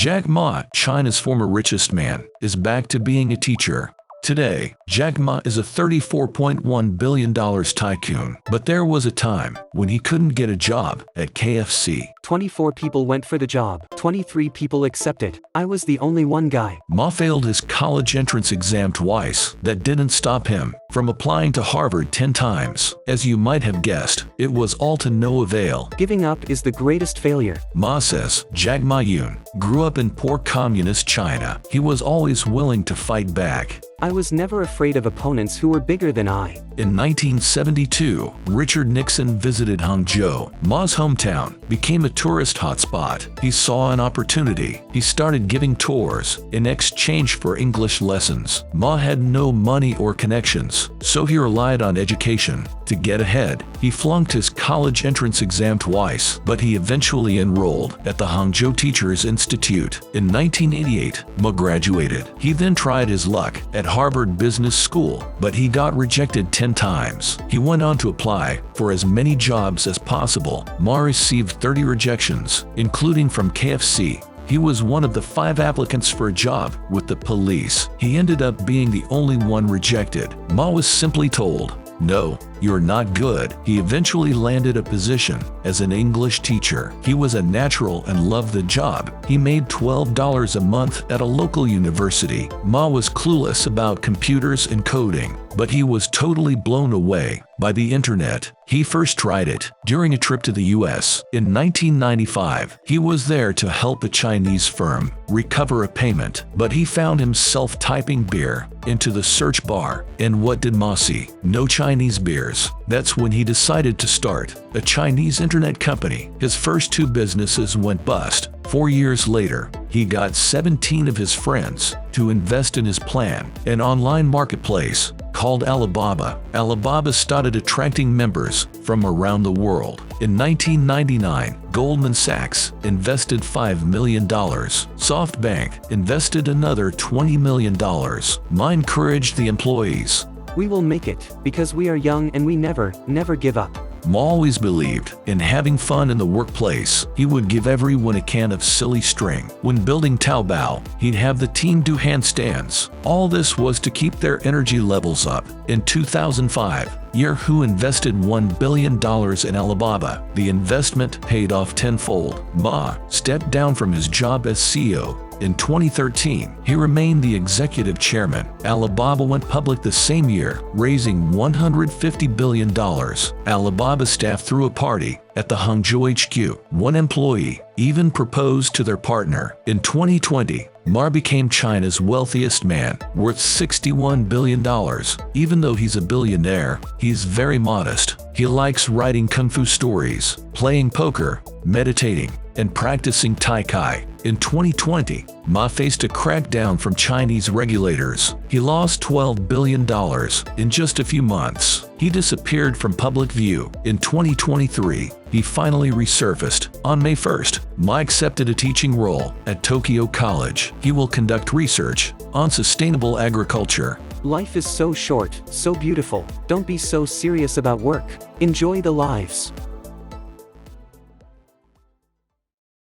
Jack Ma, China's former richest man, is back to being a teacher. Today, Jack Ma is a $34.1 billion tycoon, but there was a time when he couldn't get a job at KFC. 24 people went for the job, 23 people accepted. I was the only one guy. Ma failed his college entrance exam twice. That didn't stop him from applying to Harvard 10 times. As you might have guessed, it was all to no avail. Giving up is the greatest failure. Ma says Jack Ma Yun grew up in poor communist China. He was always willing to fight back. I was never afraid of opponents who were bigger than I. In 1972, Richard Nixon visited Hangzhou, Ma's hometown, became a tourist hotspot. He saw an opportunity. He started giving tours in exchange for English lessons. Ma had no money or connections, so he relied on education to get ahead. He flunked his college entrance exam twice, but he eventually enrolled at the Hangzhou Teachers Institute. In 1988, Ma graduated. He then tried his luck at Harvard Business School, but he got rejected 10 times. He went on to apply for as many jobs as possible. Ma received 30 rejections, including from KFC. He was one of the 5 applicants for a job with the police. He ended up being the only one rejected. Ma was simply told, "No, you're not good." He eventually landed a position as an English teacher. He was a natural and loved the job. He made $12 a month at a local university. Ma was clueless about computers and coding, but he was totally blown away by the internet. He first tried it during a trip to the US. In 1995, he was there to help a Chinese firm recover a payment, but he found himself typing beer into the search bar. And what did Ma see? No Chinese beers. That's when he decided to start a Chinese internet company. His first 2 businesses went bust. 4 years later, he got 17 of his friends to invest in his plan, an online marketplace called Alibaba. Alibaba started attracting members from around the world. In 1999, Goldman Sachs invested $5 million. SoftBank invested another $20 million. Ma encouraged the employees. We will make it, because we are young and we never give up. Ma always believed in having fun in the workplace. He would give everyone a can of silly string. When building Taobao, he'd have the team do handstands. All this was to keep their energy levels up. In 2005, Yahoo invested $1 billion in Alibaba. The investment paid off tenfold. Ma stepped down from his job as CEO. In 2013, he remained the executive chairman. Alibaba went public the same year, raising $150 billion. Alibaba staff threw a party at the Hangzhou HQ. One employee even proposed to their partner. In 2020, Ma became China's wealthiest man, worth $61 billion. Even though he's a billionaire, he's very modest. He likes writing kung fu stories, playing poker, meditating, and practicing Tai Chi. In 2020, Ma faced a crackdown from Chinese regulators. He lost $12 billion in just a few months. He disappeared from public view. In 2023, he finally resurfaced. On May 1st, Ma accepted a teaching role at Tokyo College. He will conduct research on sustainable agriculture. Life is so short, so beautiful. Don't be so serious about work. Enjoy the lives.